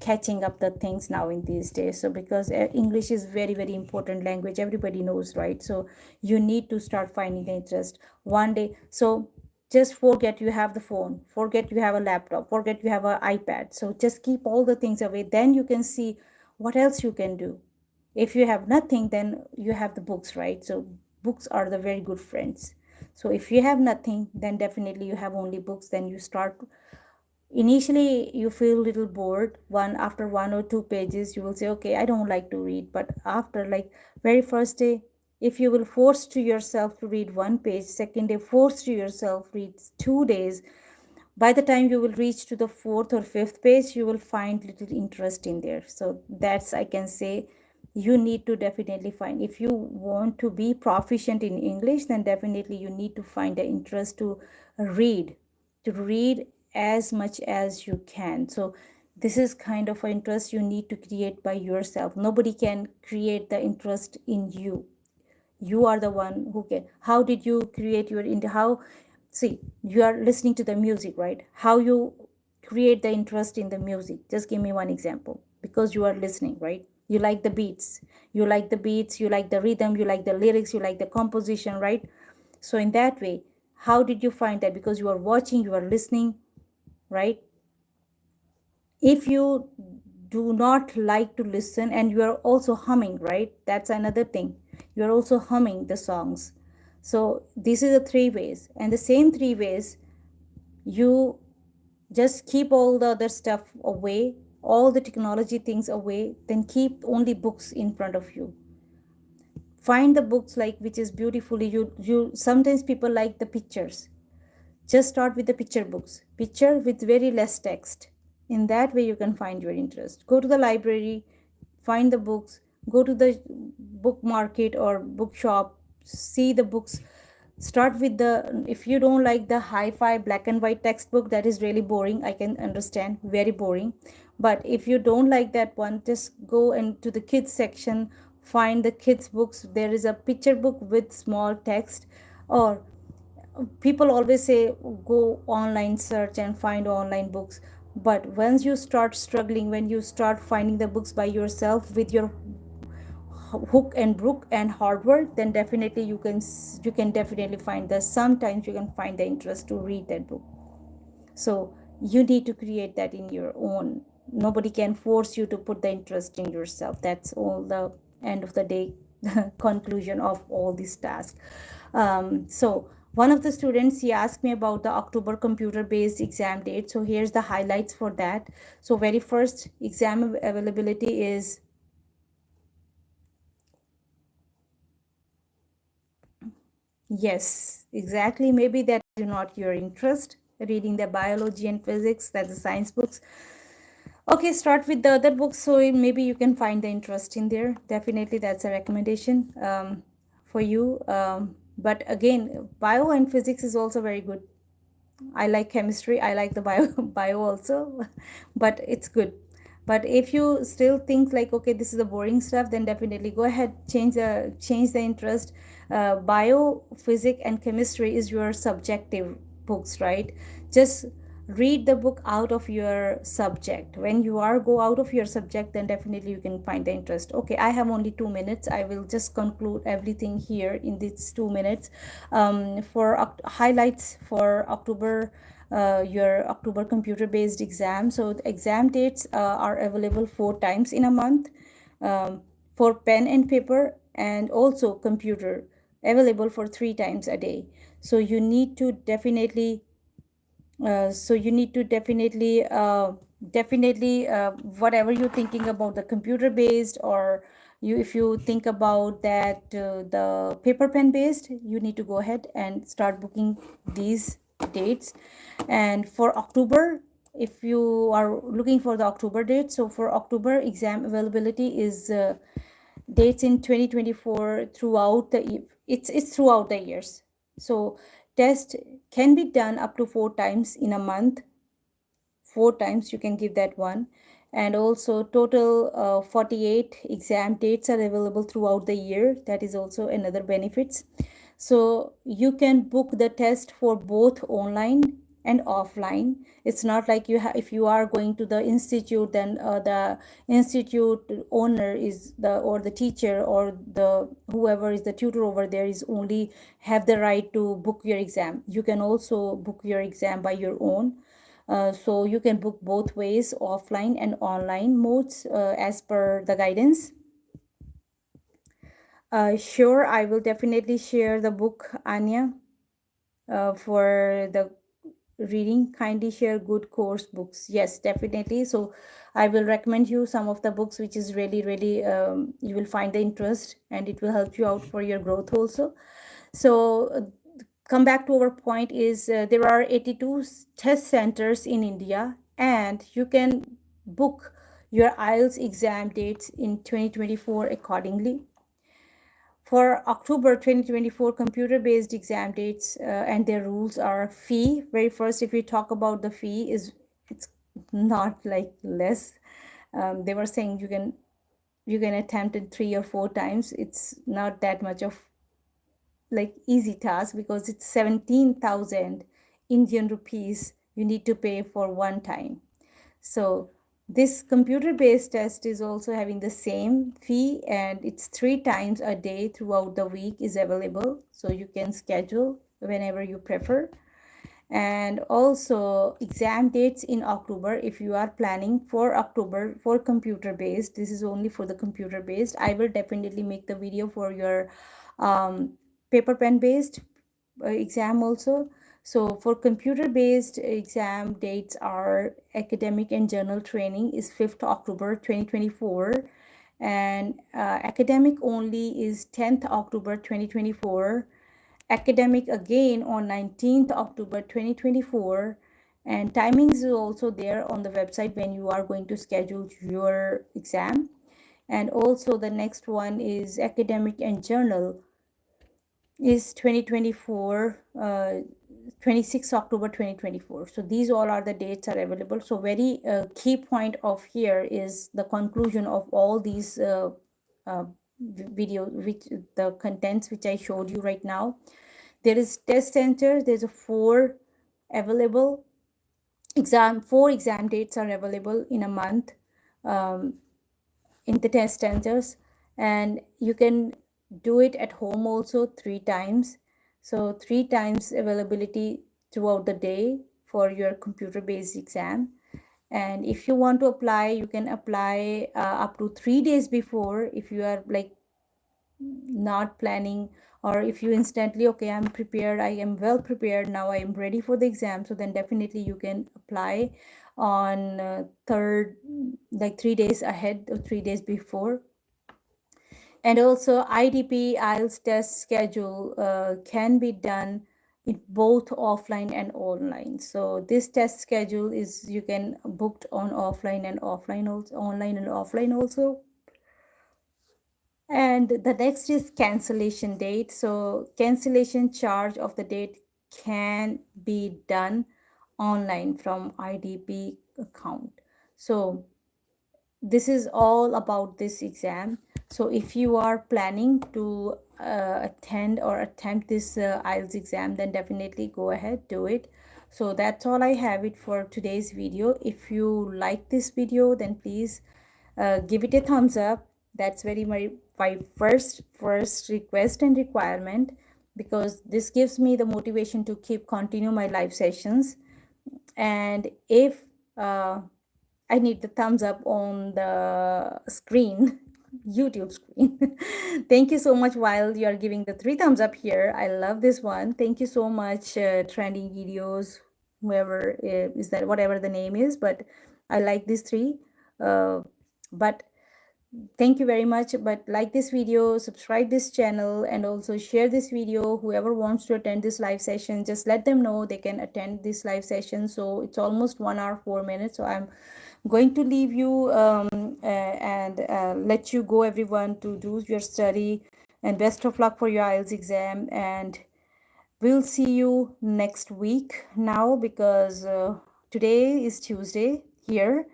catching up the things now in these days. So because English is very very important language, everybody knows, right? So you need to start finding the interest one day. So just forget you have the phone, forget you have a laptop, forget you have an iPad. So just keep all the things away, then you can see what else you can do. If you have nothing, then you have the books, right? So books are the very good friends. So if you have nothing, then definitely you have only books. Then you start, initially you feel a little bored. One after 1 or 2 pages you will say, okay, I don't like to read. But after like very first day, if you will force to yourself to read 1 page, second day force to yourself read 2 days, by the time you will reach to the fourth or fifth page, you will find little interest in there. So that's, I can say, you need to definitely find, if you want to be proficient in English, then definitely you need to find the interest read to read as much as you can. So this is kind of an interest you need to create by yourself. Nobody can create the interest in you. You are the one who can. How did you create your into how? See, you are listening to the music, right? How you create the interest in the music? Just give me one example. Because you are listening, right? You like the beats, you like the beats, you like the rhythm, you like the lyrics, you like the composition, right? So in that way, how did you find that? Because you are watching, you are listening, right? If you do not like to listen and you are also humming, right? That's another thing. You are also humming the songs. So these are the 3 ways, and the same 3 ways, you just keep all the other stuff away, all the technology things away, then keep only books in front of you. Find the books like which is beautifully, you sometimes people like the pictures. Just start with the picture books, picture with very less text. In that way, you can find your interest. Go to the library, find the books, go to the book market or bookshop, see the books. Start with the, if you don't like the hi-fi black and white textbook, that is really boring. I can understand, very boring. But if you don't like that one, just go into the kids section, find the kids books. There is a picture book with small text. Or people always say go online, search and find online books. But once you start struggling, when you start finding the books by yourself with your hook and brook and hard work, then definitely you can definitely find that sometimes you can find the interest to read that book. So you need to create that in your own. Nobody can force you to put the interest in yourself. That's all the end of the day conclusion of all these tasks. So one of the students, he asked me about the October computer based exam date. So here's the highlights for that. So very first, exam availability is, yes, exactly, maybe that is not your interest, reading the biology and physics, that's the science books. Okay, start with the other books, so maybe you can find the interest in there. Definitely, that's a recommendation for you. But again, bio and physics is also very good. I like chemistry. I like the bio also, but it's good. But if you still think like, okay, this is the boring stuff, then definitely go ahead, change the interest. Bio, physics, and chemistry is your subjective books, right? Just read the book out of your subject. When you are go out of your subject, then definitely you can find the interest. Okay, I have only 2 minutes. I will just conclude everything here in these 2 minutes. For highlights for October, your October computer based exam. So the exam dates are available 4 times in a month, for pen and paper, and also computer available for 3 times a day. So you need to definitely definitely, whatever you're thinking about the computer based, or if you think about that the paper pen based, you need to go ahead and start booking these dates. And for October, if you are looking for the October date, so for October exam availability is dates in 2024 throughout it's throughout the years. So test can be done up to 4 times in a month. 4 times you can give that one. And also total 48 exam dates are available throughout the year. That is also another benefits. So you can book the test for both online and offline. It's not like if you are going to the institute, then the institute owner is the, or the teacher, or the whoever is the tutor over there is only have the right to book your exam. You can also book your exam by your own. So you can book both ways, offline and online modes, as per the guidance. Sure, I will definitely share the book, Anya, for the reading. Kindly share good course books. Yes, definitely. So I will recommend you some of the books which is really, really, you will find the interest, and it will help you out for your growth also. So come back to our point is there are 82 test centers in India, and you can book your IELTS exam dates in 2024 accordingly. For October 2024 computer based exam dates, and their rules are: fee. Very first, if we talk about the fee, is it's not like less. They were saying you can attempt it 3 or 4 times. It's not that much of like easy task, because it's 17,000 Indian rupees you need to pay for one time. So this computer based test is also having the same fee, and it's 3 times a day throughout the week is available. So you can schedule whenever you prefer. And also exam dates in October, if you are planning for October for computer based, this is only for the computer based. I will definitely make the video for your paper pen based exam also. So for computer based exam dates are: academic and journal training is 5th October 2024, and academic only is 10th October 2024. Academic again on 19th October 2024, and timings is also there on the website when you are going to schedule your exam. And also the next one is academic and journal is 2024, 26 October 2024. So these all are the dates are available. So very key point of here is the conclusion of all these uh, video, which the contents which I showed you right now. There is test center. There's a 4 available exam. 4 exam dates are available in a month in the test centers, and you can do it at home also 3 times. So 3 times availability throughout the day for your computer based exam. And if you want to apply, you can apply up to 3 days before. If you are like not planning, or if you instantly, okay, I'm prepared, I am well prepared now, I am ready for the exam, so then definitely you can apply on third, like 3 days ahead or 3 days before. And also IDP IELTS test schedule can be done in both offline and online. So this test schedule is you can booked on offline and offline also, online and offline also. And the next is cancellation date. So cancellation charge of the date can be done online from IDP account. So this is all about this exam. So if you are planning to attend or attempt this IELTS exam, then definitely go ahead, do it. So that's all I have it for today's video. If you like this video, then please give it a thumbs up. That's very my first request and requirement, because this gives me the motivation to continue my live sessions. And if I need the thumbs up on the screen, YouTube screen. Thank you so much while you are giving the 3 thumbs up here. I love this one. Thank you so much, trending videos, whoever is that, whatever the name is. But I like these three. But thank you very much. But like this video, subscribe this channel, and also share this video. Whoever wants to attend this live session, just let them know they can attend this live session. So it's almost 1 hour 4 minutes, so I'm going to leave you and let you go, everyone, to do your study, and best of luck for your IELTS exam. And we'll see you next week now, because today is Tuesday here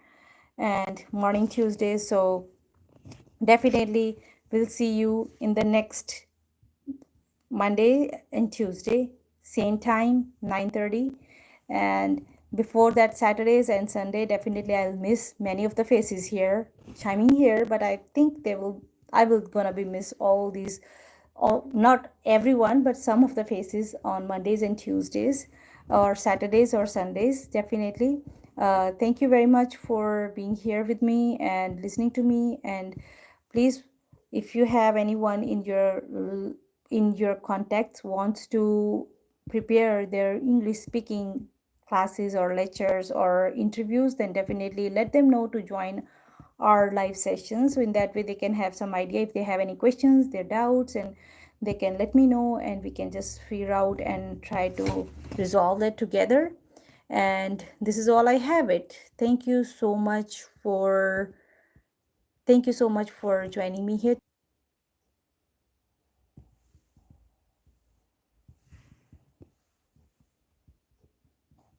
and morning Tuesday. So definitely we'll see you in the next Monday and Tuesday, same time, 9:30. And before that, Saturdays and Sunday, definitely I'll miss many of the faces here, chiming here, but I think I will gonna be miss all these, all, not everyone, but some of the faces on Mondays and Tuesdays, or Saturdays or Sundays, definitely. Thank you very much for being here with me and listening to me. And please, if you have anyone in your contacts wants to prepare their English speaking classes or lectures or interviews, then definitely let them know to join our live sessions. So in that way they can have some idea if they have any questions, their doubts, and they can let me know, and we can just figure out and try to resolve that together. And this is all I have it. Thank you so much for joining me here.